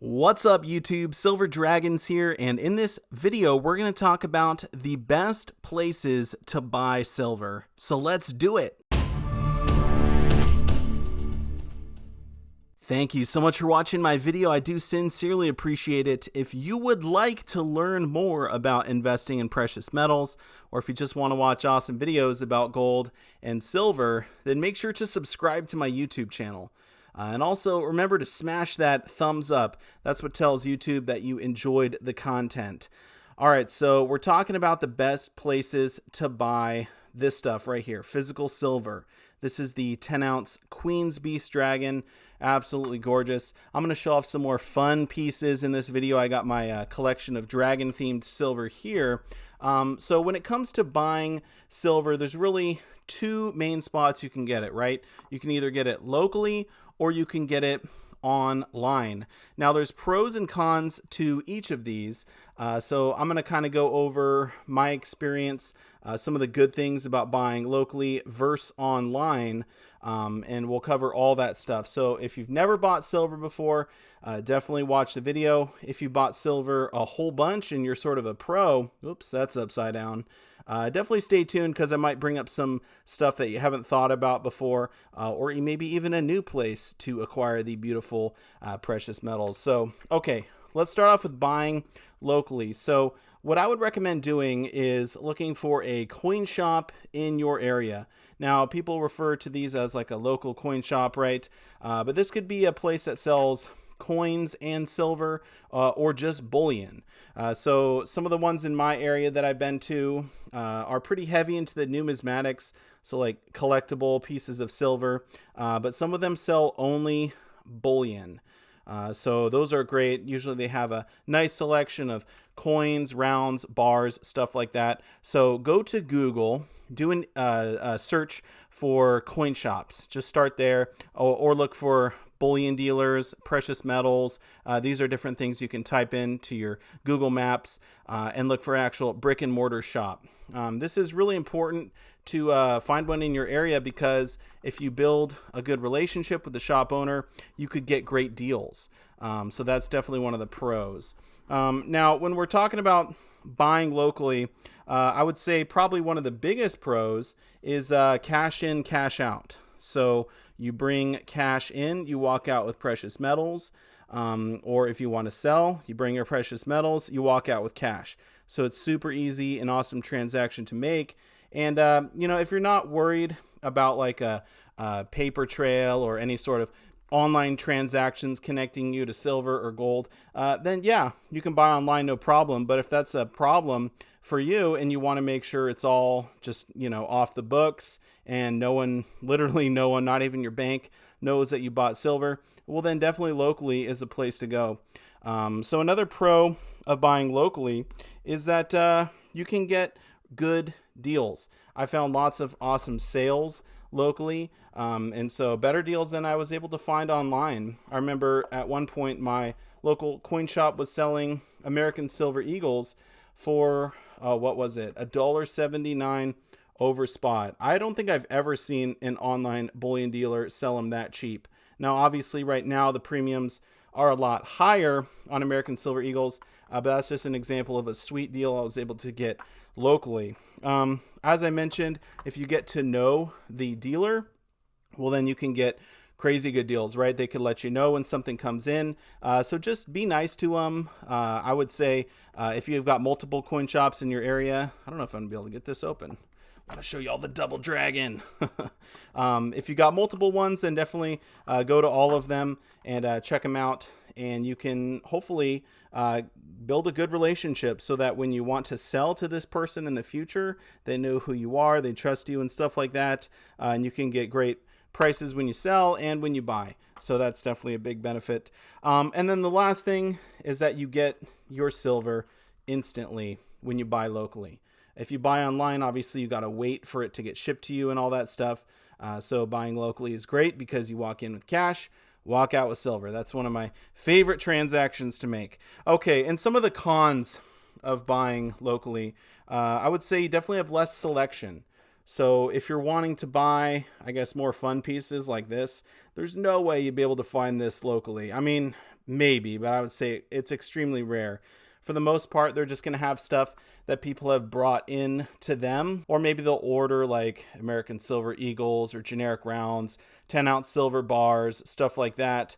What's up YouTube, Silver Dragons here, and in this video we're going to talk about the best places to buy silver. So let's do it! Thank you so much for watching my video. I do sincerely appreciate it. If you would like to learn more about investing in precious metals, or if you just want to watch awesome videos about gold and silver, then make sure to subscribe to my YouTube channel. And also remember to smash that thumbs up. That's what tells YouTube that you enjoyed the content. All right, so we're talking about the best places to buy this stuff right here, physical silver. This is the 10-ounce Queen's Beast Dragon. Absolutely gorgeous. I'm going to show off some more fun pieces in this video. I got my collection of dragon-themed silver here. So when it comes to buying silver, there's really two main spots you can get it, right? You can either get it locally or you can get it online. Now there's pros and cons to each of these. So I'm going to kind of go over my experience, some of the good things about buying locally versus online, and we'll cover all that stuff. So if you've never bought silver before, definitely watch the video. If you bought silver a whole bunch and you're sort of a pro, oops, that's upside down. Definitely stay tuned because I might bring up some stuff that you haven't thought about before, or maybe even a new place to acquire the beautiful precious metals. So, okay, let's start off with buying locally. So what I would recommend doing is looking for a coin shop in your area. Now, people refer to these as like a local coin shop, right? But this could be a place that sells coins and silver, or just bullion. So some of the ones in my area that I've been to are pretty heavy into the numismatics, so like collectible pieces of silver, but some of them sell only bullion. So those are great. Usually they have a nice selection of coins, rounds, bars, stuff like that. So go to Google, do a search for coin shops. Just start there, or look for bullion dealers, precious metals. These are different things you can type into your Google Maps and look for an actual brick and mortar shop. This is really important to find one in your area because if you build a good relationship with the shop owner, you could get great deals. So that's definitely one of the pros. Now, when we're talking about buying locally, I would say probably one of the biggest pros is cash in, cash out. So you bring cash in, you walk out with precious metals, or if you want to sell, you bring your precious metals, you walk out with cash. So it's super easy, an awesome transaction to make. And, you know, if you're not worried about like a paper trail or any sort of online transactions connecting you to silver or gold, then yeah, you can buy online, no problem. But if that's a problem for you and you want to make sure it's all just, you know, off the books and no one, literally no one, not even your bank, knows that you bought silver, well then definitely locally is a place to go. So another pro of buying locally is that you can get good deals. I found lots of awesome sales locally, and so better deals than I was able to find online. I remember at one point my local coin shop was selling American Silver Eagles for what was it, $1.79 over spot. I don't think I've ever seen an online bullion dealer sell them that cheap. Now obviously right now the premiums are a lot higher on American Silver Eagles, but that's just an example of a sweet deal I was able to get locally. As I mentioned, if you get to know the dealer, well then you can get crazy good deals, right? They could let you know when something comes in. So just be nice to them. I would say if you've got multiple coin shops in your area, I don't know if I'm going to be able to get this open. I want to show you all the double dragon. If you got multiple ones, then definitely go to all of them and check them out. And you can hopefully build a good relationship so that when you want to sell to this person in the future, they know who you are, they trust you and stuff like that. And you can get great prices when you sell and when you buy. So that's definitely a big benefit. And then the last thing is that you get your silver instantly when you buy locally. If you buy online, obviously you got to wait for it to get shipped to you and all that stuff. So buying locally is great because you walk in with cash, walk out with silver. That's one of my favorite transactions to make. Okay, and some of the cons of buying locally, I would say you definitely have less selection. So if you're wanting to buy, I guess, more fun pieces like this, there's no way you'd be able to find this locally. I mean, maybe, but I would say it's extremely rare. For the most part, they're just going to have stuff that people have brought in to them, or maybe they'll order like American Silver Eagles or generic rounds, 10-ounce silver bars, stuff like that.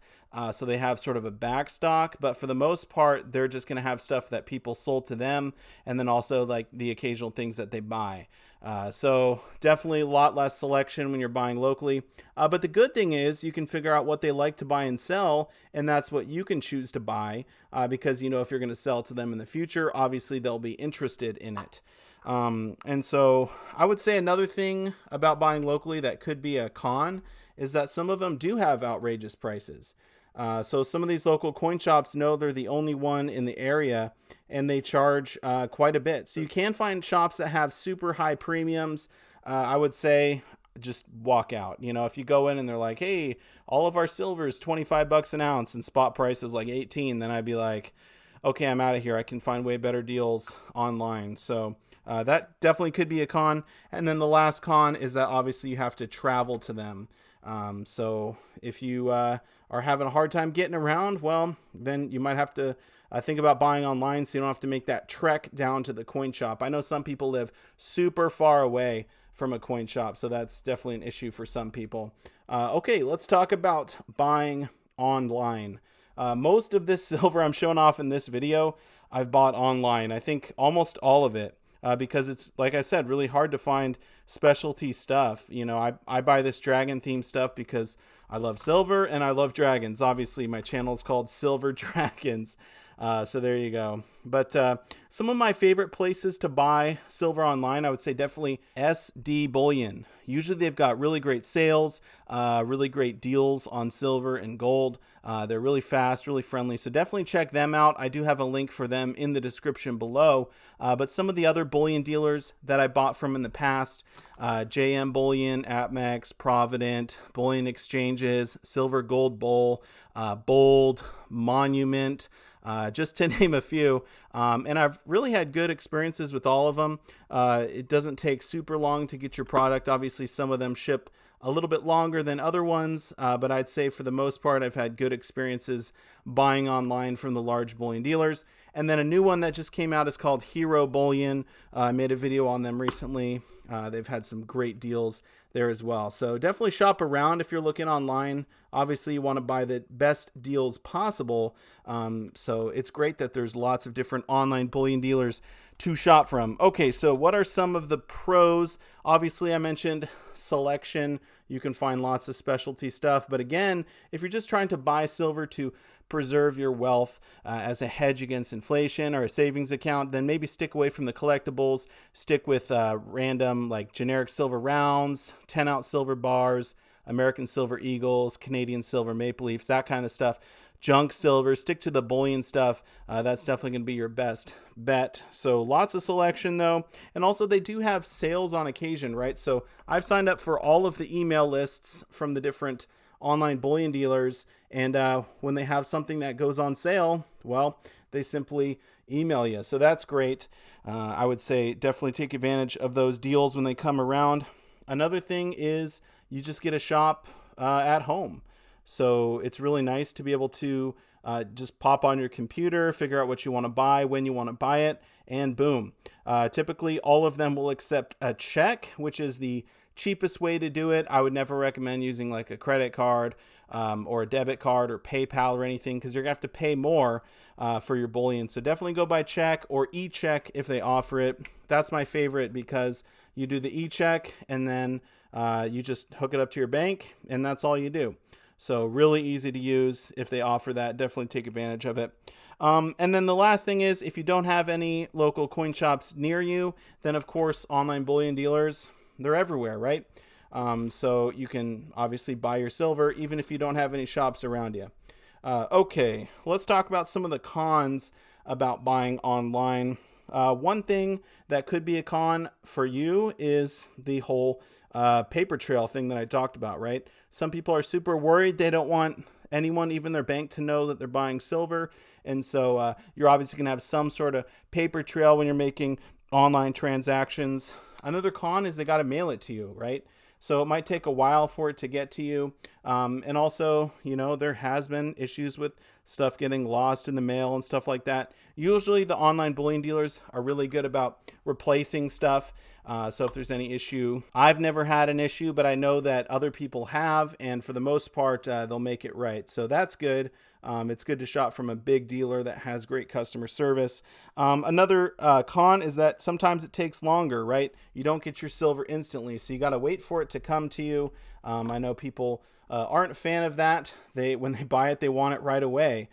So they have sort of a back stock, but for the most part, they're just going to have stuff that people sold to them, and then also like the occasional things that they buy. So definitely a lot less selection when you're buying locally. But the good thing is you can figure out what they like to buy and sell, and that's what you can choose to buy because, if you're going to sell to them in the future, obviously they'll be interested in it. And so I would say another thing about buying locally that could be a con is that some of them do have outrageous prices. So some of these local coin shops know they're the only one in the area, and they charge quite a bit. So you can find shops that have super high premiums. I would say just walk out. If you go in and they're like, hey, all of our silver is $25 an ounce and spot price is like 18, then I'd be like, okay, I'm out of here. I can find way better deals online. So that definitely could be a con. And then the last con is that obviously you have to travel to them. So if you are having a hard time getting around, well, then you might have to think about buying online so you don't have to make that trek down to the coin shop. I know some people live super far away from a coin shop, so that's definitely an issue for some people. Okay, let's talk about buying online. Most of this silver I'm showing off in this video, I've bought online. I think almost all of it. Because it's, like I said, really hard to find specialty stuff. I buy this dragon themed stuff because I love silver and I love dragons. Obviously, my channel is called Silver Dragons. So there you go. But some of my favorite places to buy silver online, I would say definitely SD Bullion. Usually they've got really great sales, really great deals on silver and gold. They're really fast, really friendly. So definitely check them out. I do have a link for them in the description below. But some of the other bullion dealers that I bought from in the past, JM Bullion, APMEX, Provident, Bullion Exchanges, Silver Gold Bull, Bold, Monument, just to name a few. And I've really had good experiences with all of them. It doesn't take super long to get your product. Obviously, some of them ship a little bit longer than other ones, but I'd say for the most part, I've had good experiences buying online from the large bullion dealers. And then a new one that just came out is called Hero Bullion. I made a video on them recently. They've had some great deals there as well. So definitely shop around if you're looking online. Obviously, you want to buy the best deals possible. So it's great that there's lots of different online bullion dealers to shop from. Okay, so what are some of the pros? Obviously, I mentioned selection. You can find lots of specialty stuff. But again, if you're just trying to buy silver to preserve your wealth as a hedge against inflation or a savings account, then maybe stick away from the collectibles. Stick with random like generic silver rounds, 10-ounce silver bars, American Silver Eagles, Canadian Silver Maple Leafs, that kind of stuff. Junk silver, stick to the bullion stuff. That's definitely going to be your best bet. So lots of selection though. And also they do have sales on occasion, right? So I've signed up for all of the email lists from the different online bullion dealers. And when they have something that goes on sale, well, they simply email you. So that's great. I would say definitely take advantage of those deals when they come around. Another thing is you just get a shop at home. So it's really nice to be able to just pop on your computer, figure out what you want to buy, when you want to buy it, and boom. Typically, all of them will accept a check, which is the cheapest way to do it. I would never recommend using like a credit card or a debit card or PayPal or anything because you're going to have to pay more for your bullion. So definitely go by check or e-check if they offer it. That's my favorite because you do the e-check and then you just hook it up to your bank and that's all you do. So really easy to use if they offer that. Definitely take advantage of it. And then the last thing is if you don't have any local coin shops near you, then of course online bullion dealers, they're everywhere, right? So you can obviously buy your silver even if you don't have any shops around you. Okay, let's talk about some of the cons about buying online. One thing that could be a con for you is the whole paper trail thing that I talked about, right? Some people are super worried. They don't want anyone, even their bank, to know that they're buying silver. And so you're obviously going to have some sort of paper trail when you're making online transactions. Another con is they got to mail it to you, right? So it might take a while for it to get to you. And also, there has been issues with stuff getting lost in the mail and stuff like that. Usually the online bullion dealers are really good about replacing stuff. So if there's any issue, I've never had an issue, but I know that other people have, and for the most part, they'll make it right. So that's good. It's good to shop from a big dealer that has great customer service. Another con is that sometimes it takes longer, right? You don't get your silver instantly, so you got to wait for it to come to you. I know people aren't a fan of that. When they buy it, they want it right away.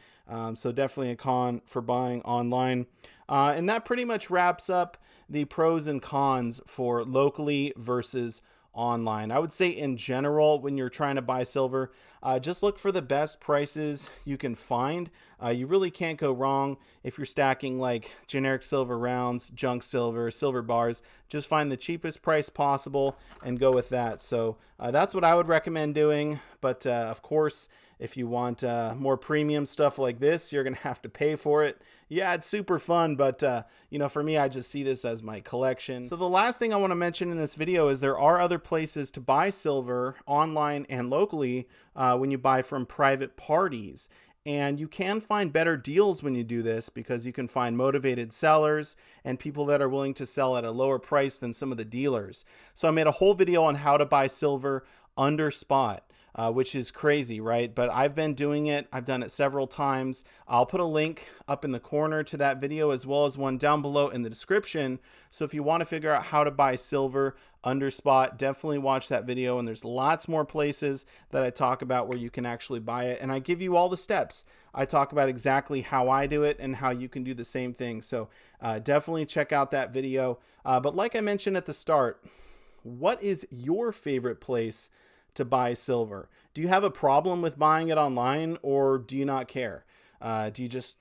So definitely a con for buying online. And that pretty much wraps up the pros and cons for locally versus online. I would say in general, when you're trying to buy silver, just look for the best prices you can find. You really can't go wrong if you're stacking like generic silver rounds, junk silver, silver bars. Just find the cheapest price possible and go with that. So that's what I would recommend doing. But of course, if you want more premium stuff like this, you're going to have to pay for it. Yeah, it's super fun, but for me, I just see this as my collection. So the last thing I want to mention in this video is there are other places to buy silver online and locally when you buy from private parties. And you can find better deals when you do this because you can find motivated sellers and people that are willing to sell at a lower price than some of the dealers. So I made a whole video on how to buy silver under spot. Which is crazy, right? But I've been doing it. I've done it several times. I'll put a link up in the corner to that video as well as one down below in the description. So if you want to figure out how to buy silver under spot, definitely watch that video. And there's lots more places that I talk about where you can actually buy it. And I give you all the steps. I talk about exactly how I do it and how you can do the same thing. So definitely check out that video. But like I mentioned at the start, what is your favorite place to buy silver? Do you have a problem with buying it online, or do you not care? Do you just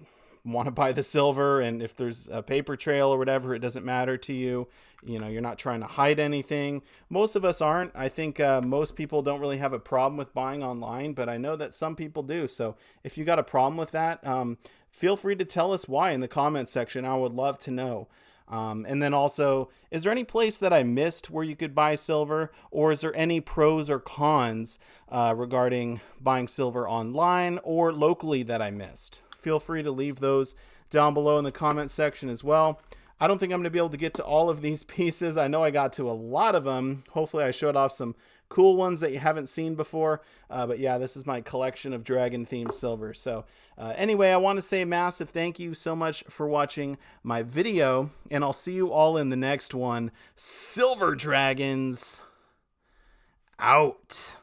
want to buy the silver, and if there's a paper trail or whatever, it doesn't matter to you? You're not trying to hide anything. Most of us aren't. I think most people don't really have a problem with buying online, but I know that some people do. So if you got a problem with that, feel free to tell us why in the comments section. I would love to know. And then also, is there any place that I missed where you could buy silver, or is there any pros or cons regarding buying silver online or locally that I missed? Feel free to leave those down below in the comment section as well. I don't think I'm going to be able to get to all of these pieces. I know I got to a lot of them. Hopefully I showed off some cool ones that you haven't seen before. But yeah, this is my collection of dragon themed silver. So anyway, I want to say a massive thank you so much for watching my video, and I'll see you all in the next one. Silver Dragons out.